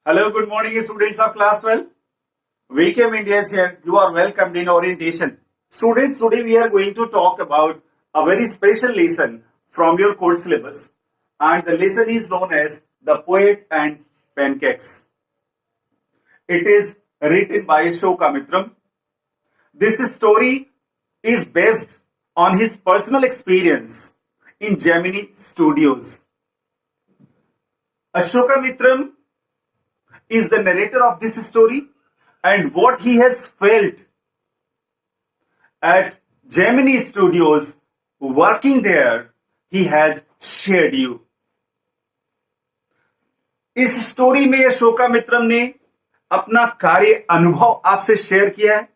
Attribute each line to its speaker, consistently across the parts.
Speaker 1: Hello, good morning, students of class 12. VKM India is here. You are welcomed in orientation. Students, today we are going to talk about a very special lesson from your course syllabus. And the lesson is known as The Poet and Pancakes. It is written by Ashoka Mitram. This story is based on his personal experience in Gemini Studios. Ashoka Mitram is the narrator of this story, and what he has felt at Gemini Studios working there, he has shared you. इस story में अशोका मित्रम ने अपना कार्य अनुभव आपसे share किया है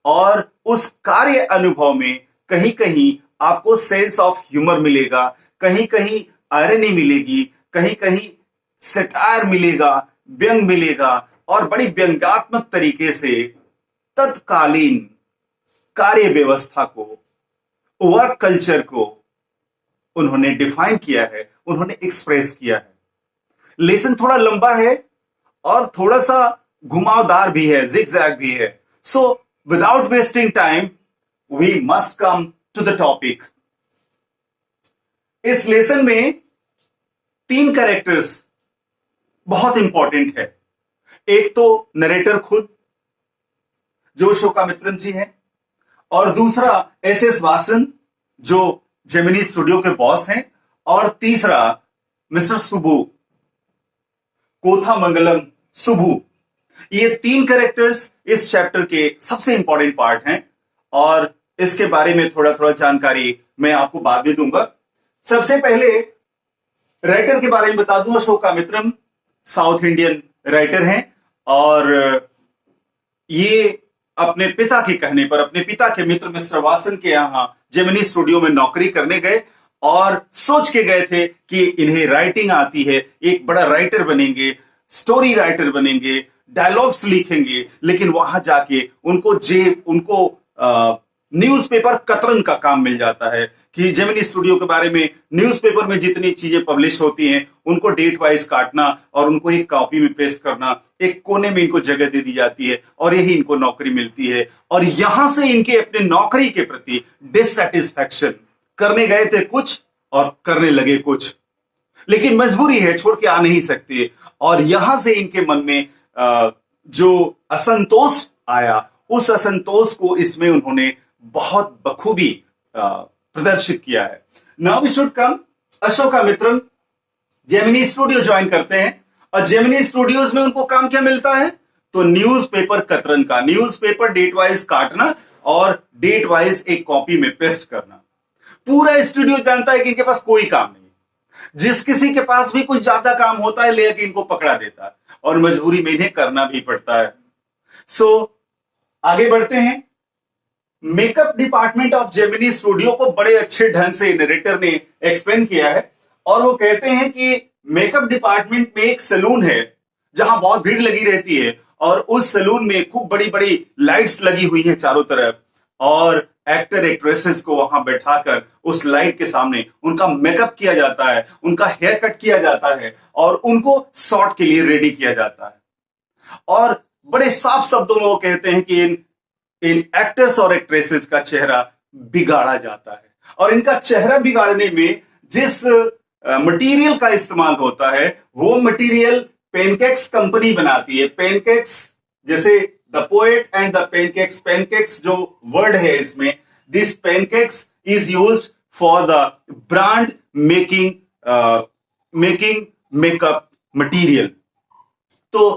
Speaker 1: और उस कार्य अनुभव में कहीं कहीं आपको सेंस ऑफ ह्यूमर मिलेगा, कहीं कहीं आयरनी मिलेगी, कहीं कहीं सटायर मिलेगा, व्यंग मिलेगा और बड़ी व्यंग्यात्मक तरीके से तत्कालीन कार्य व्यवस्था को, वर्क कल्चर को उन्होंने डिफाइन किया है, उन्होंने एक्सप्रेस किया है। लेसन थोड़ा लंबा है और थोड़ा सा घुमावदार भी है, जिगजैग भी है। So without wasting time we must come to the topic. इस लेसन में 3 कैरेक्टर्स बहुत इंपॉर्टेंट है। एक तो नरेटर खुद जो अशोका मित्रम जी हैं, और दूसरा एस वासन जो जेमिनी स्टूडियो के बॉस हैं, और तीसरा मिस्टर सुबू, कोथामंगलम सुबू। ये 3 कैरेक्टर्स इस चैप्टर के सबसे इंपॉर्टेंट पार्ट हैं और इसके बारे में थोड़ा थोड़ा जानकारी मैं आपको बाद में दूंगा। सबसे पहले राइटर के बारे में बता दूं। अशोका मित्रम साउथ इंडियन राइटर हैं और ये अपने पिता के कहने पर, अपने पिता के मित्र मिस्टर वासन के यहां जेमिनी स्टूडियो में नौकरी करने गए और सोच के गए थे कि इन्हें राइटिंग आती है, एक बड़ा राइटर बनेंगे, स्टोरी राइटर बनेंगे, डायलॉग्स लिखेंगे। लेकिन वहां जाके उनको न्यूज़पेपर कतरन का काम मिल जाता है कि जेमिनी स्टूडियो के बारे में न्यूज़पेपर में जितनी चीजें पब्लिश होती हैं उनको डेट वाइज काटना और उनको एक कॉपी में पेस्ट करना, एक कोने में इनको जगह दे दी जाती है और यही इनको नौकरी मिलती है। और यहां से इनके अपने नौकरी के प्रति डिससैटिस्फैक्शन, करने गए थे कुछ और करने लगे कुछ, लेकिन मजबूरी है, छोड़ के आ नहीं सकते। और यहां से इनके मन में जो असंतोष आया, उस असंतोष को इसमें उन्होंने बहुत बखूबी प्रदर्शित किया है। Now we should come. Ashokamitran Gemini studio join करते हैं और जेमिनी स्टूडियोज में उनको काम क्या मिलता है? तो न्यूज़पेपर कतरन का, न्यूज़पेपर डेट वाइज काटना और डेट वाइज एक कॉपी में पेस्ट करना। पूरा स्टूडियो जानता है कि इनके पास कोई काम नहीं, जिस किसी के पास भी कुछ ज्यादा काम होता है लेकर इनको पकड़ा देता है और मजबूरी में इन्हें करना भी पड़ता है। सो आगे बढ़ते हैं। Makeup department of Gemini studio को बड़े अच्छे ढंग से नरेटर ने एक्सप्लेन किया है और वो कहते हैं कि मेकअप डिपार्टमेंट में एक सैलून है जहां बहुत भीड़ लगी रहती है और उस सैलून में खूब बड़ी बड़ी लाइट्स लगी हुई हैं चारों तरफ और एक्टर एक्ट्रेसेस को वहां बैठाकर उस लाइट के सामने उनका मेकअप किया जाता है, उनका हेयर कट किया जाता है और उनको शॉट के लिए रेडी किया जाता है। और बड़े साफ शब्दों में वो कहते हैं कि इन एक्टर्स और एक्ट्रेसेस का चेहरा बिगाड़ा जाता है और इनका चेहरा बिगाड़ने में जिस मटेरियल का इस्तेमाल होता है वो मटेरियल पेनकेक्स कंपनी बनाती है। पेनकेक्स जैसे the poet and the pancakes, pancakes जो वर्ड है इसमें, this pancakes is used for the brand making makeup material. तो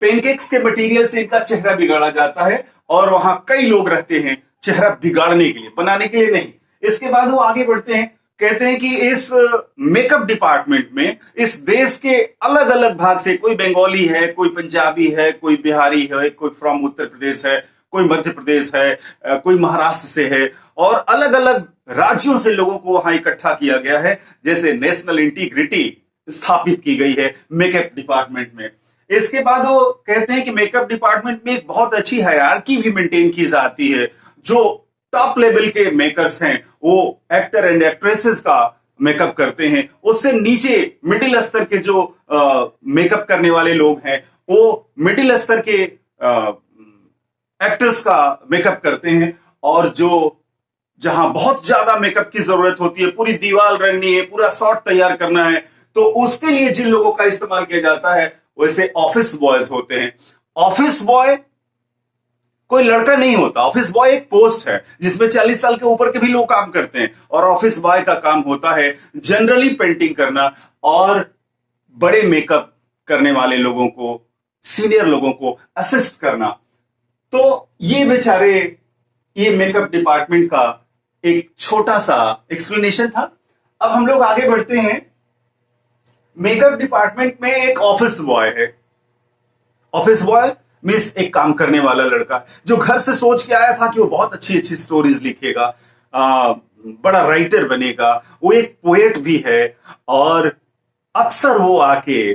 Speaker 1: पेनकेक्स के मटेरियल से इनका चेहरा बिगाड़ा जाता है और वहां कई लोग रहते हैं चेहरा बिगाड़ने के लिए, बनाने के लिए नहीं। इसके बाद वो आगे बढ़ते हैं, कहते हैं कि इस मेकअप डिपार्टमेंट में इस देश के अलग अलग भाग से, कोई बंगाली है, कोई पंजाबी है, कोई बिहारी है, कोई फ्रॉम उत्तर प्रदेश है, कोई मध्य प्रदेश है, कोई महाराष्ट्र से है और अलग अलग राज्यों से लोगों को वहां इकट्ठा किया गया है, जैसे नेशनल इंटीग्रिटी स्थापित की गई है मेकअप डिपार्टमेंट में। इसके बाद वो कहते हैं कि मेकअप डिपार्टमेंट में एक बहुत अच्छी हायरार्की भी मेंटेन की जाती है। जो टॉप लेवल के मेकर्स हैं वो एक्टर एंड एक्ट्रेसेस का मेकअप करते हैं, उससे नीचे मिडिल स्तर के जो मेकअप करने वाले लोग हैं वो मिडिल स्तर के एक्टर्स का मेकअप करते हैं, और जो जहां बहुत ज्यादा मेकअप की जरूरत होती है, पूरी दीवार रंगनी है, पूरा शॉट तैयार करना है, तो उसके लिए जिन लोगों का इस्तेमाल किया जाता है वैसे ऑफिस बॉयज होते हैं। ऑफिस बॉय कोई लड़का नहीं होता, ऑफिस बॉय एक पोस्ट है जिसमें 40 साल के ऊपर के भी लोग काम करते हैं, और ऑफिस बॉय का काम होता है जनरली पेंटिंग करना और बड़े मेकअप करने वाले लोगों को, सीनियर लोगों को असिस्ट करना। तो ये बेचारे, ये मेकअप डिपार्टमेंट का एक छोटा सा एक्सप्लेनेशन था। अब हम लोग आगे बढ़ते हैं। मेकअप डिपार्टमेंट में एक ऑफिस बॉय है। ऑफिस बॉय मीन्स एक काम करने वाला लड़का जो घर से सोच के आया था कि वो बहुत अच्छी अच्छी स्टोरीज लिखेगा, बड़ा राइटर बनेगा, वो एक पोएट भी है, और अक्सर वो आके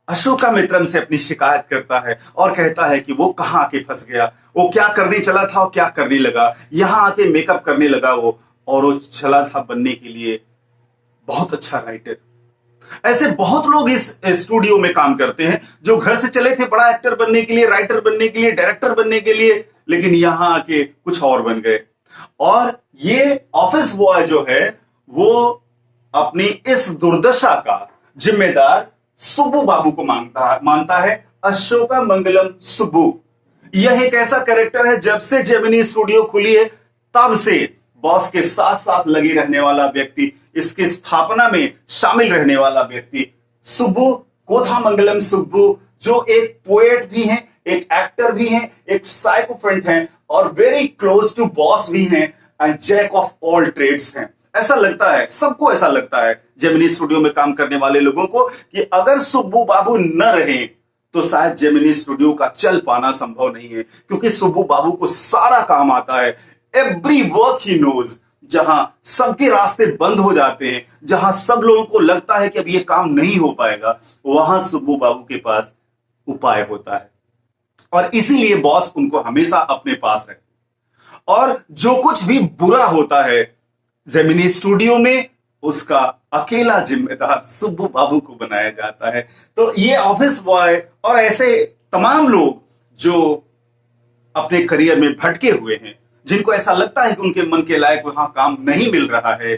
Speaker 1: अशोकामित्रम से अपनी शिकायत करता है और कहता है कि वो कहां आके फंस गया, वो क्या करने चला था और क्या करने लगा, यहां आके मेकअप करने लगा वो, और वो चला था बनने के लिए बहुत अच्छा राइटर। ऐसे बहुत लोग इस स्टूडियो में काम करते हैं जो घर से चले थे बड़ा एक्टर बनने के लिए, राइटर बनने के लिए, डायरेक्टर बनने के लिए, लेकिन यहां आके कुछ और बन गए। और ये ऑफिस बॉय जो है वो अपनी इस दुर्दशा का जिम्मेदार सुब्बू बाबू को मानता है। अशोका मंगलम सुब्बू, यह एक ऐसा कैरेक्टर है जब से जेमिनी स्टूडियो खुली है तब से बॉस के साथ साथ लगे रहने वाला व्यक्ति, इसकी स्थापना में शामिल रहने वाला व्यक्ति सुब्बू, कोथामंगलम सुब्बू, जो एक पोएट भी हैं, एक एक्टर भी हैं, एक साइकोफ्रेंट हैं, और वेरी क्लोज टू बॉस भी हैं, and jack of all trades हैं। ऐसा लगता है, सबको ऐसा लगता है जेमिनी स्टूडियो में काम करने वाले लोगों को, कि अगर सुब्बू बाबू न रहे तो शायद जेमिनी स्टूडियो का चल पाना संभव नहीं है, क्योंकि सुब्बू बाबू को सारा काम आता है। Every work he knows. जहां सबके रास्ते बंद हो जाते हैं, जहां सब लोगों को लगता है कि अब ये काम नहीं हो पाएगा, वहां सुब्बू बाबू के पास उपाय होता है, और इसीलिए बॉस उनको हमेशा अपने पास रखते हैं। और जो कुछ भी बुरा होता है जेमिनी स्टूडियो में, उसका अकेला जिम्मेदार सुब्बू बाबू को बनाया जाता है। तो ये ऑफिस बॉय और ऐसे तमाम लोग जो अपने करियर में भटके हुए हैं, जिनको ऐसा लगता है कि उनके मन के लायक वहां काम नहीं मिल रहा है,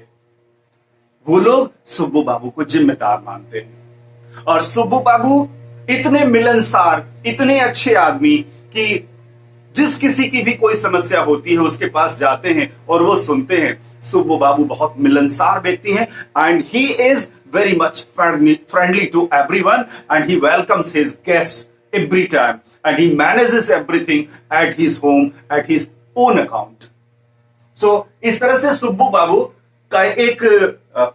Speaker 1: वो लोग सुब्बू बाबू को जिम्मेदार मानते हैं। और सुब्बू बाबू इतने मिलनसार, इतने अच्छे आदमी कि जिस किसी की भी कोई समस्या होती है उसके पास जाते हैं और वो सुनते हैं। सुब्बू बाबू बहुत मिलनसार व्यक्ति हैं, and he is very much friendly to everyone, and he welcomes his guest every time, and he manages everything at his home, at his own account. So इस तरह से सुब्बू बाबू का एक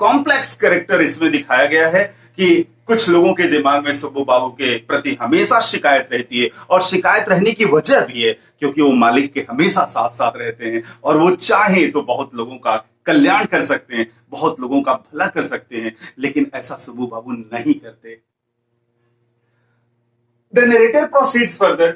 Speaker 1: कॉम्प्लेक्स कैरेक्टर इसमें दिखाया गया है कि कुछ लोगों के दिमाग में सुब्बू बाबू के प्रति हमेशा शिकायत रहती है, और शिकायत रहने की वजह भी है क्योंकि वो मालिक के हमेशा साथ साथ रहते हैं, और वो चाहे तो बहुत लोगों का कल्याण कर सकते हैं, बहुत लोगों का भला कर सकते हैं, लेकिन ऐसा सुब्बू बाबू नहीं करते। The narrator proceeds further.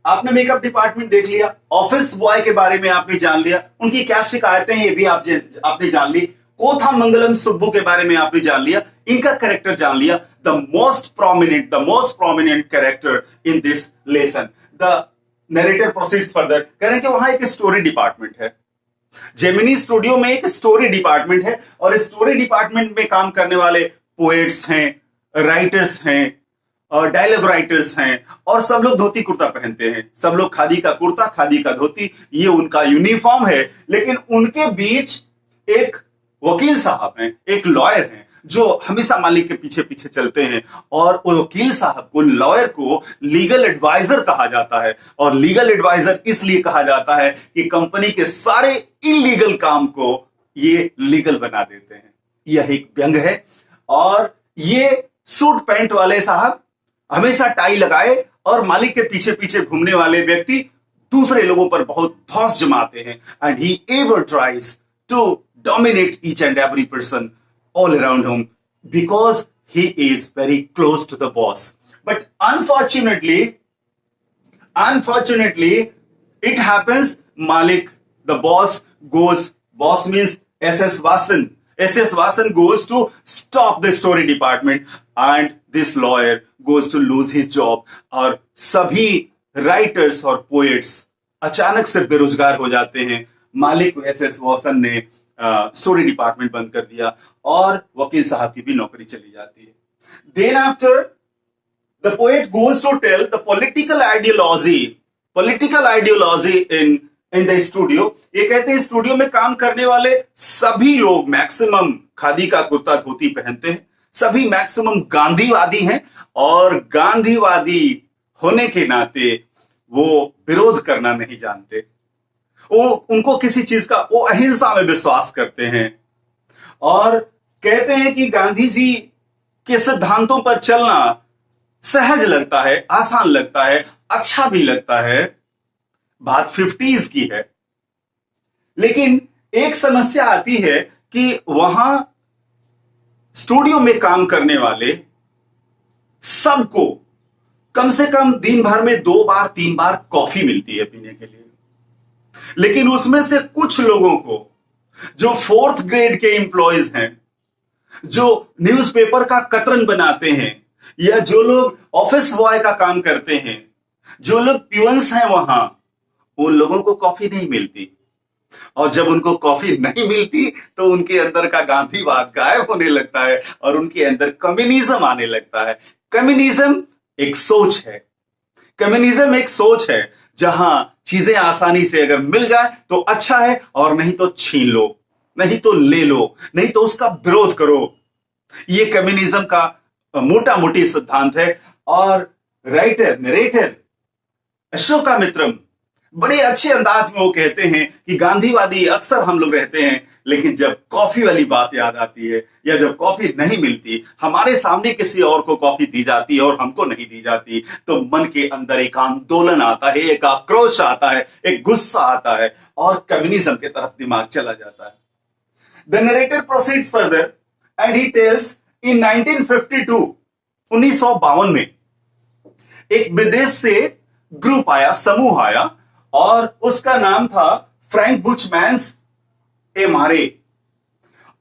Speaker 1: आपने मेकअप डिपार्टमेंट देख लिया, ऑफिस बॉय के बारे में आपने जान लिया, उनकी क्या शिकायतें हैं ये भी आपने जान ली, कोथामंगलम सुब्बू के बारे में आपने जान लिया, इनका कैरेक्टर जान लिया। The most prominent character in this lesson. The narrator proceeds further, कह रहे हैं कि वहां एक स्टोरी डिपार्टमेंट है। जेमिनी स्टूडियो में एक स्टोरी डिपार्टमेंट है, और स्टोरी डिपार्टमेंट में काम करने वाले पोएट्स हैं, राइटर्स हैं, और डायलॉग राइटर्स हैं, और सब लोग धोती कुर्ता पहनते हैं, सब लोग खादी का कुर्ता, खादी का धोती, ये उनका यूनिफॉर्म है। लेकिन उनके बीच एक वकील साहब हैं, एक लॉयर हैं, जो हमेशा मालिक के पीछे पीछे चलते हैं, और वकील साहब को, लॉयर को लीगल एडवाइजर कहा जाता है। और लीगल एडवाइजर इसलिए कहा जाता है कि कंपनी के सारे इलीगल काम को ये लीगल बना देते हैं। यह एक व्यंग है। और ये सूट पैंट वाले साहब, हमेशा टाई लगाए और मालिक के पीछे पीछे घूमने वाले व्यक्ति दूसरे लोगों पर बहुत धौंस जमाते हैं, and he ever tries to dominate each and every person all around him because he is very close to the boss. But unfortunately it happens, Malik, the boss means SS Vasan goes to stop the story department, and this lawyer goes to lose his job और सभी writers और poets अचानक से बेरोजगार हो जाते हैं। मालिक एस.एस. वॉसन ने स्टोरी डिपार्टमेंट बंद कर दिया और वकील साहब की भी नौकरी चली जाती है। Then after the poet goes to tell the political ideology in the studio. ये कहते हैं स्टूडियो में काम करने वाले सभी लोग मैक्सिमम खादी का कुर्ता धोती पहनते हैं, सभी मैक्सिमम गांधीवादी हैं और गांधीवादी होने के नाते वो विरोध करना नहीं जानते। उनको किसी चीज का वो अहिंसा में विश्वास करते हैं और कहते हैं कि गांधी जी के सिद्धांतों पर चलना सहज लगता है, आसान लगता है, अच्छा भी लगता है। बात 50s की है, लेकिन एक समस्या आती है कि वहां स्टूडियो में काम करने वाले सबको कम से कम दिन भर में 2 बार 3 बार कॉफी मिलती है पीने के लिए, लेकिन उसमें से कुछ लोगों को जो 4th ग्रेड के एम्प्लॉयज हैं, जो न्यूज़पेपर का कतरन बनाते हैं या जो लोग ऑफिस बॉय का काम करते हैं, जो लोग प्यून्स हैं वहां, उन लोगों को कॉफी नहीं मिलती। और जब उनको कॉफी नहीं मिलती तो उनके अंदर का गांधीवाद गायब होने लगता है और उनके अंदर कम्युनिज्म आने लगता है। कम्युनिज्म एक सोच है, कम्युनिज्म एक सोच है जहां चीजें आसानी से अगर मिल जाए तो अच्छा है और नहीं तो छीन लो, नहीं तो ले लो, नहीं तो उसका विरोध करो। ये कम्युनिज्म का मोटा मोटी सिद्धांत है। और राइटर नरेटर अशोकामित्रम बड़े अच्छे अंदाज में वो कहते हैं कि गांधीवादी अक्सर हम लोग रहते हैं, लेकिन जब कॉफी वाली बात याद आती है या जब कॉफी नहीं मिलती, हमारे सामने किसी और को कॉफी दी जाती है और हमको नहीं दी जाती, तो मन के अंदर एक आंदोलन आता है, एक आक्रोश आता है, एक गुस्सा आता है और कम्युनिज्म की तरफ दिमाग चला जाता है। The narrator proceeds further and he tells in 1952 1952 में एक विदेश से ग्रुप आया, समूह आया और उसका नाम था फ्रैंक बुचमैन्स एमआरए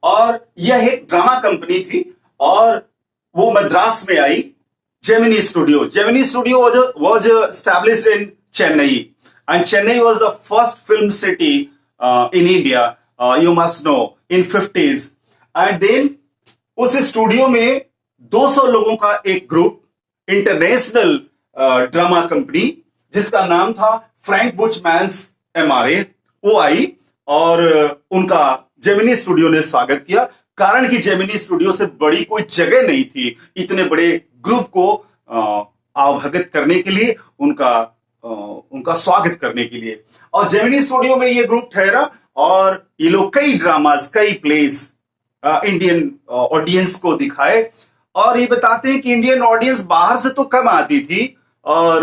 Speaker 1: और यह एक ड्रामा कंपनी थी और वो मद्रास में आई। Gemini studio was established in Chennai and Chennai was the first film city in India, you must know, in 50s and then उस स्टूडियो में 200 लोगों का एक ग्रुप, इंटरनेशनल ड्रामा कंपनी जिसका नाम था फ्रैंक बुचमैन्स एमआरए, वो आई और उनका जेमिनी स्टूडियो ने स्वागत किया। कारण कि जेमिनी स्टूडियो से बड़ी कोई जगह नहीं थी इतने बड़े ग्रुप को आवभगत करने के लिए, उनका स्वागत करने के लिए। और जेमिनी स्टूडियो में ये ग्रुप ठहरा और ये लोग कई ड्रामास, कई प्लेस इंडियन ऑडियंस को दिखाए। और ये बताते हैं कि इंडियन ऑडियंस बाहर से तो कम आती थी और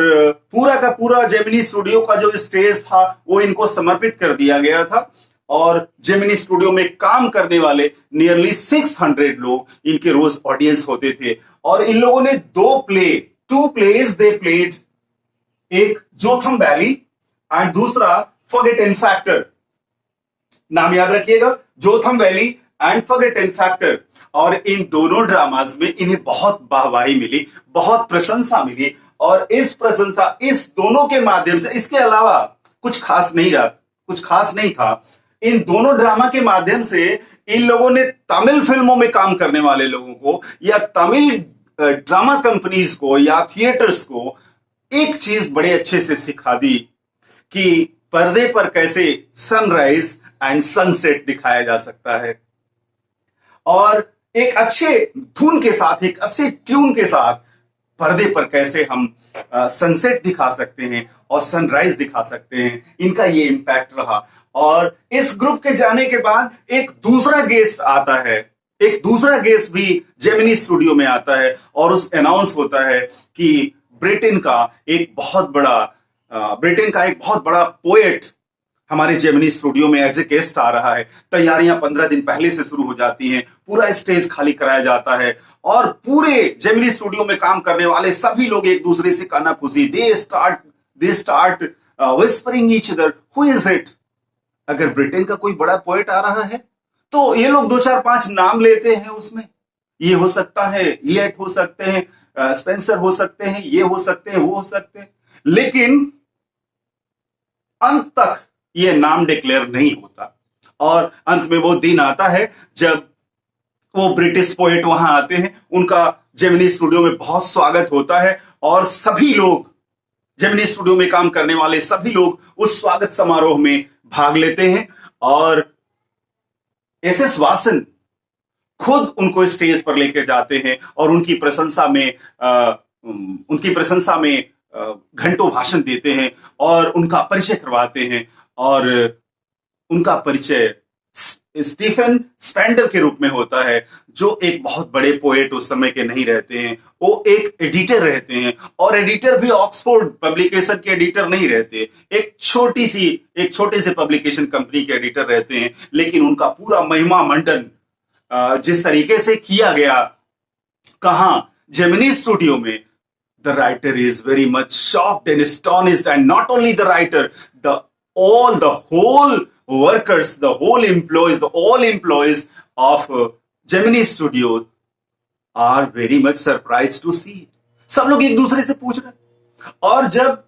Speaker 1: पूरा का पूरा जेमिनी स्टूडियो का जो स्टेज था वो इनको समर्पित कर दिया गया था और जेमिनी स्टूडियो में काम करने वाले नियरली 600 लोग इनके रोज ऑडियंस होते थे। और इन लोगों ने 2 प्लेज दे प्लेड, एक जोथम वैली एंड दूसरा फॉरगेटन फैक्टर। नाम याद रखिएगा, Jotham valley and forgotten factor. और इन दोनों ड्रामास में इन्हें बहुत वाहवाही मिली, बहुत प्रशंसा मिली और इस प्रशंसा इस दोनों के माध्यम से, इसके अलावा कुछ खास नहीं था। इन दोनों ड्रामा के माध्यम से इन लोगों ने तमिल फिल्मों में काम करने वाले लोगों को या तमिल ड्रामा कंपनीज को या थिएटर्स को एक चीज बड़े अच्छे से सिखा दी कि पर्दे पर कैसे सनराइज एंड सनसेट दिखाया जा सकता है और एक अच्छे धुन के साथ, एक अच्छे ट्यून के साथ पर्दे पर कैसे हम सनसेट दिखा सकते हैं और सनराइज दिखा सकते हैं। इनका ये इम्पैक्ट रहा। और इस ग्रुप के जाने के बाद एक दूसरा गेस्ट आता है, एक दूसरा गेस्ट भी जेमिनी स्टूडियो में आता है और उस अनाउंस होता है कि ब्रिटेन का एक बहुत बड़ा पोएट हमारे जेमिनी स्टूडियो में एज ए गेस्ट आ रहा है। तैयारियां 15 दिन पहले से शुरू हो जाती हैं, पूरा स्टेज खाली कराया जाता है और पूरे जेमिनी स्टूडियो में काम करने वाले सभी लोग एक दूसरे से कानाफूसी, they start whispering each other, who is it. अगर ब्रिटेन का कोई बड़ा पोएट आ रहा है तो ये लोग 2 4 5 नाम लेते हैं उसमें, ये हो सकता है, येट हो सकते हैं, स्पेंसर हो सकते हैं, ये हो सकते हैं, वो हो सकते हैं, लेकिन अंत तक ये नाम डिक्लेयर नहीं होता। और अंत में वो दिन आता है जब वो ब्रिटिश पोएट वहां आते हैं, उनका जेमिनी स्टूडियो में बहुत स्वागत होता है और सभी लोग, जेमिनी स्टूडियो में काम करने वाले सभी लोग उस स्वागत समारोह में भाग लेते हैं और एस वासन खुद उनको स्टेज पर लेकर जाते हैं और उनकी प्रशंसा में घंटों भाषण देते हैं और उनका परिचय करवाते हैं। और उनका परिचय स्टीफन स्पेंडर के रूप में होता है, जो एक बहुत बड़े पोएट उस समय के नहीं रहते हैं, वो एक एडिटर रहते हैं। और एडिटर भी ऑक्सफोर्ड पब्लिकेशन के एडिटर नहीं रहते, एक छोटे से पब्लिकेशन कंपनी के एडिटर रहते हैं। लेकिन उनका पूरा महिमा मंडन जिस तरीके से किया गया, कहां जेमिनी स्टूडियो में, the writer is very much shocked and astonished, and not only the writer, the whole workers, all employees of Gemini Studio are very much surprised to see it. सब लोग एक दूसरे से पूछ रहे। और जब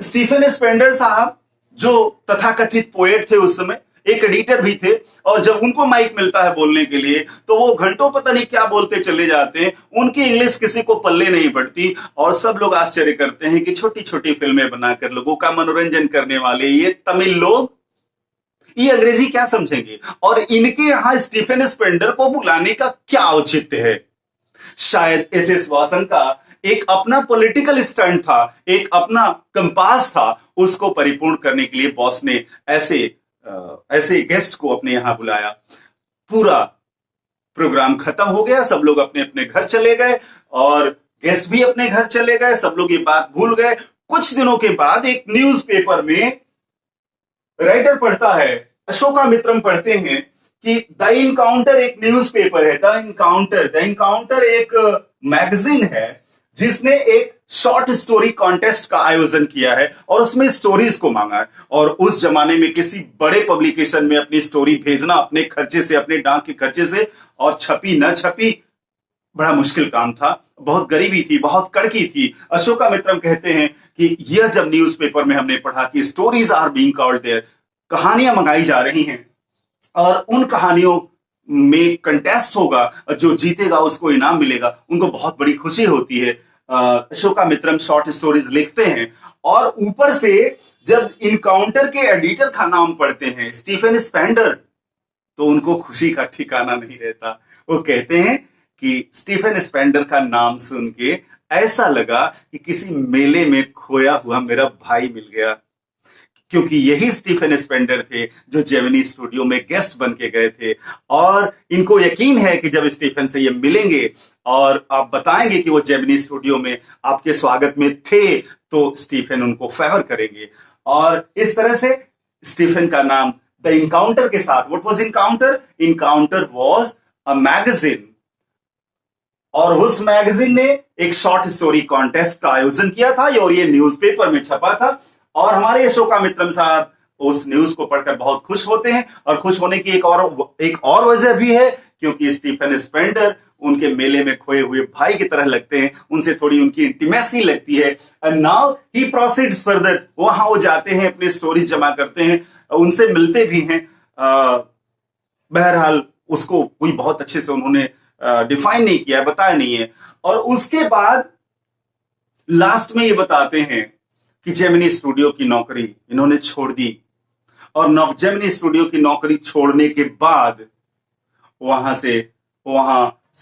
Speaker 1: स्टीफन स्पेंडर साहब, जो तथाकथित पोएट थे उस समय, एक एडिटर भी थे, और जब उनको माइक मिलता है बोलने के लिए तो वो घंटों पता नहीं क्या बोलते चले जाते हैं। उनकी इंग्लिश किसी को पल्ले नहीं पड़ती और सब लोग आश्चर्य करते हैं कि छोटी छोटी फिल्में बनाकर लोगों का मनोरंजन करने वाले ये तमिल लोग ये अंग्रेजी क्या समझेंगे, और इनके यहां स्टीफन स्पेंडर को बुलाने का क्या औचित्य है। शायद एस वासन का एक अपना पॉलिटिकल स्टंट था, एक अपना कंपास था, उसको परिपूर्ण करने के लिए बॉस ने ऐसे गेस्ट को अपने यहां बुलाया। पूरा प्रोग्राम खत्म हो गया, सब लोग अपने अपने घर चले गए और गेस्ट भी अपने घर चले गए, सब लोग ये बात भूल गए। कुछ दिनों के बाद एक न्यूज़पेपर में राइटर पढ़ता है, अशोकामित्रम पढ़ते हैं कि द इनकाउंटर एक न्यूज़पेपर है, द इनकाउंटर एक मैगजीन है जिसने एक शॉर्ट स्टोरी कॉन्टेस्ट का आयोजन किया है और उसमें स्टोरीज को मांगा है। और उस जमाने में किसी बड़े पब्लिकेशन में अपनी स्टोरी भेजना अपने खर्चे से, अपने डाक के खर्चे से, और छपी न छपी, बड़ा मुश्किल काम था। बहुत गरीबी थी, बहुत कड़की थी। अशोकामित्रम कहते हैं कि यह जब न्यूज़पेपर में हमने पढ़ा कि stories are being called there, कहानियां मंगाई जा रही हैं और उन कहानियों में कंटेस्ट होगा, जो जीतेगा उसको इनाम मिलेगा, उनको बहुत बड़ी खुशी होती है। अशोकामित्रम शॉर्ट स्टोरीज लिखते हैं और ऊपर से जब इनकाउंटर के एडिटर का नाम पढ़ते हैं स्टीफन स्पेंडर, तो उनको खुशी का ठिकाना नहीं रहता। वो कहते हैं कि स्टीफन स्पेंडर का नाम सुन के ऐसा लगा कि किसी मेले में खोया हुआ मेरा भाई मिल गया, क्योंकि यही स्टीफन स्पेंडर थे जो जेमिनी स्टूडियो में गेस्ट बन के गए थे। और इनको यकीन है कि जब स्टीफन से ये मिलेंगे और आप बताएंगे कि वो जेमिनी स्टूडियो में आपके स्वागत में थे, तो स्टीफन उनको फेवर करेंगे। और इस तरह से स्टीफन का नाम द इनकाउंटर के साथ, what was encounter? Encounter was a magazine, और उस मैगजीन ने एक शॉर्ट स्टोरी कॉन्टेस्ट का आयोजन किया था और ये न्यूज़पेपर में छपा था। और हमारे अशोकामित्रम साहब उस न्यूज को पढ़कर बहुत खुश होते हैं, और खुश होने की एक और वजह भी है, क्योंकि स्टीफन स्पेंडर उनके मेले में खोए हुए भाई की तरह लगते हैं, उनसे थोड़ी उनकी इंटीमेसी लगती है। And now he proceeds further, वहां वो जाते हैं, अपनी स्टोरी जमा करते हैं, उनसे मिलते भी हैं। बहरहाल उसको कोई बहुत अच्छे से उन्होंने डिफाइन नहीं किया, बताया नहीं है। और उसके बाद लास्ट में ये बताते हैं कि जेमिनी स्टूडियो की नौकरी इन्होंने छोड़ दी, और जेमिनी स्टूडियो की नौकरी छोड़ने के बाद वहां से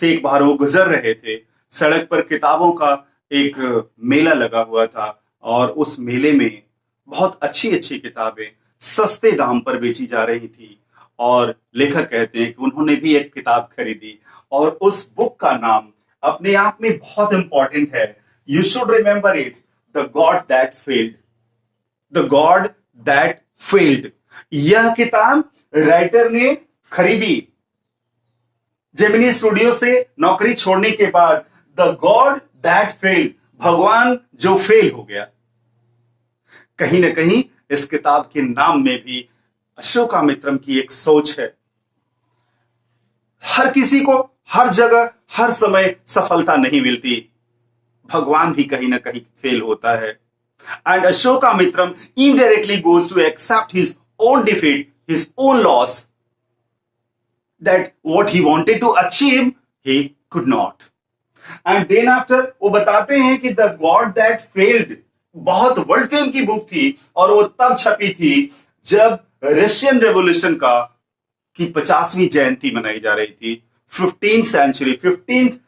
Speaker 1: एक बार वो गुजर रहे थे, सड़क पर किताबों का एक मेला लगा हुआ था और उस मेले में बहुत अच्छी अच्छी किताबें सस्ते दाम पर बेची जा रही थी। और लेखक कहते हैं कि उन्होंने भी एक किताब खरीदी और उस बुक का नाम अपने आप में बहुत इंपॉर्टेंट है। You should remember it, the god that failed, the god that failed. यह किताब राइटर ने खरीदी जेमिनी स्टूडियो से नौकरी छोड़ने के बाद, द गॉड दैट फेल्ड, भगवान जो फेल हो गया। कहीं ना कहीं इस किताब के नाम में भी अशोकामित्रम की एक सोच है। हर किसी को हर जगह हर समय सफलता नहीं मिलती, भगवान भी कहीं ना कहीं फेल होता है। And Ashokamitran indirectly goes to accept his own defeat, his own loss, that what he wanted to achieve he could not. And then after वो बताते हैं कि द गॉड दैट फेल्ड बहुत वर्ल्ड फेम की बुक थी, और वो तब छपी थी जब रशियन रेवोल्यूशन का की 50वीं जयंती मनाई जा रही थी। 15th सेंचुरी, 15th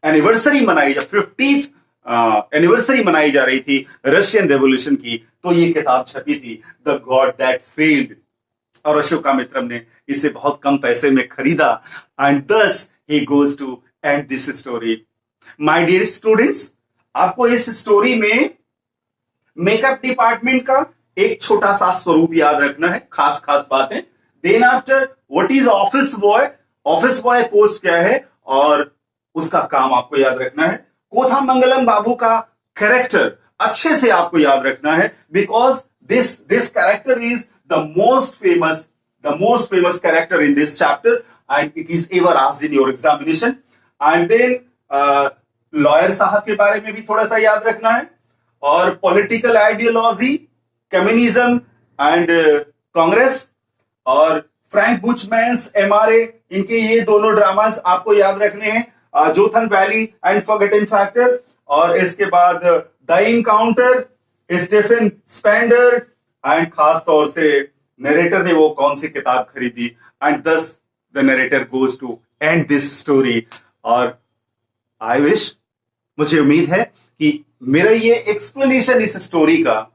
Speaker 1: एनिवर्सरी मनाई जा 15th एनिवर्सरी मनाई जा रही थी रशियन रेवोल्यूशन की। तो ये किताब छपी थी, द गॉड दैट फेल्ड, और अशोकामित्रम ने इसे बहुत कम पैसे में खरीदा। And thus he goes to end this story. My dear students, आपको इस स्टोरी में मेकअप डिपार्टमेंट का एक छोटा सा स्वरूप याद रखना है, खास खास बातें। Then after what is office boy, office boy post क्या है और उसका काम आपको याद रखना है। कोथामंगलम बाबू का कैरेक्टर अच्छे से आपको याद रखना है, because this character is the most famous character in this chapter and it is ever asked in your examination. And then lawyer साहब के बारे में भी थोड़ा सा याद रखना है, और political ideology, communism and Congress, और फ्रैंक बुचमैन्स एमआरए, इनके ये दोनों ड्रामास आपको याद रखने हैं, Jothan Valley and forgotten factor. और इसके बाद the encounter, Stephen Spender, and खास तौर से नरेटर ने वो कौन सी किताब खरीदी, and thus the narrator goes to end this story. और आई विश, मुझे उम्मीद है कि मेरा ये एक्सप्लेनेशन इस स्टोरी का,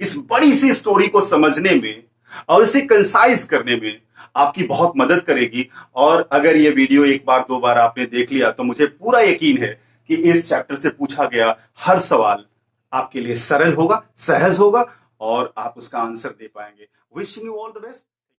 Speaker 1: इस बड़ी सी स्टोरी को समझने में और इसे कंसाइज करने में आपकी बहुत मदद करेगी। और अगर ये वीडियो एक बार दो बार आपने देख लिया तो मुझे पूरा यकीन है कि इस चैप्टर से पूछा गया हर सवाल आपके लिए सरल होगा, सहज होगा, और आप उसका आंसर दे पाएंगे। Wishing you all the best.